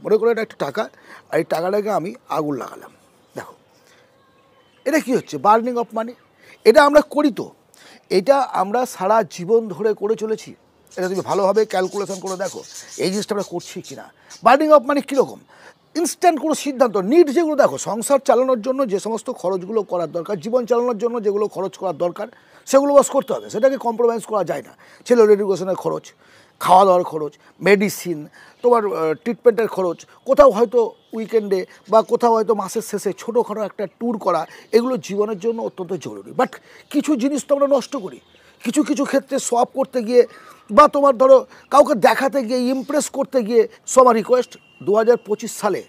মনে করো এটা একটা টাকা, আর এই টাকাটাকে আমি আগুন লাগালাম। দেখো এটা কি হচ্ছে, বার্নিং অফ মানি। এটা আমরা করি তো, এটা আমরা সারা জীবন ধরে করে চলেছি। এটা তুমি ভালোভাবে ক্যালকুলেশন করে দেখো এই জিনিসটা আমরা করছি কি না। বার্নিং অফ মানি কীরকম, ইনস্ট্যান্ট কোনো সিদ্ধান্ত, নিড যেগুলো দেখো সংসার চালানোর জন্য যে সমস্ত খরচগুলো করার দরকার, জীবন চালানোর জন্য যেগুলো খরচ করার দরকার সেগুলো বাস করতে হবে, সেটাকে কম্প্রোমাইজ করা যায় না। ছেলের এডুকেশনের খরচ, খাওয়া দাওয়ার খরচ, মেডিসিন, তোমার ট্রিটমেন্টের খরচ, কোথাও হয়তো উইকেন্ডে বা কোথাও হয়তো মাসের শেষে ছোটোখাটো একটা ট্যুর করা, এগুলো জীবনের জন্য অত্যন্ত জরুরি। বাট কিছু জিনিস তো আমরা নষ্ট করি, কিছু কিছু ক্ষেত্রে সোয়াপ করতে গিয়ে বা তোমার ধরো কাউকে দেখাতে গিয়ে, ইমপ্রেস করতে গিয়ে। সবার রিকোয়েস্ট 2025 সালে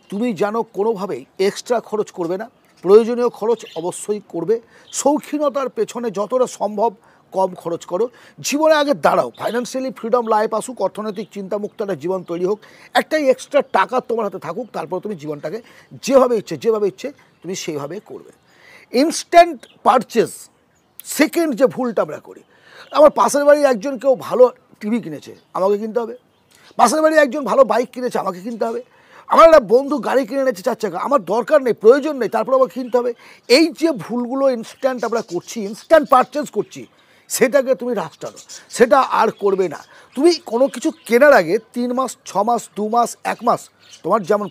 তুমি যেন কোনোভাবেই এক্সট্রা খরচ করবে না, প্রয়োজনীয় খরচ অবশ্যই করবে। শৌখিনতার পেছনে যতটা সম্ভব কম খরচ করো, জীবনে আগে দাঁড়াও, ফাইন্যান্সিয়ালি ফ্রিডম লাইফ আসুক, অর্থনৈতিক চিন্তামুক্ত একটা জীবন তৈরি হোক, একটাই এক্সট্রা টাকা তোমার হাতে থাকুক, তারপর তুমি জীবনটাকে যেভাবে ইচ্ছে তুমি সেইভাবে করবে। ইনস্ট্যান্ট পারচেস, সেকেন্ড যে ভুলটা আমরা করি, আমার পাশের বাড়ির একজন কেউ ভালো টিভি কিনেছে, আমাকে কিনতে হবে। পাশের বাড়ির একজন ভালো বাইক কিনেছে, আমাকে কিনতে হবে। আমার একটা বন্ধু গাড়ি কিনে এনেছে 4 চাকা, আমার দরকার নেই, প্রয়োজন নেই, তারপর আমাকে কিনতে হবে। এই যে ভুলগুলো ইনস্ট্যান্ট আমরা করছি, ইনস্ট্যান্ট পারচেস করছি, সেটাকে তুমি রাশ টানো, সেটা আর করবে না। তুমি কোনো কিছু কেনার আগে 3 মাস, 6 মাস, 2 মাস, 1 মাস তোমার যেমন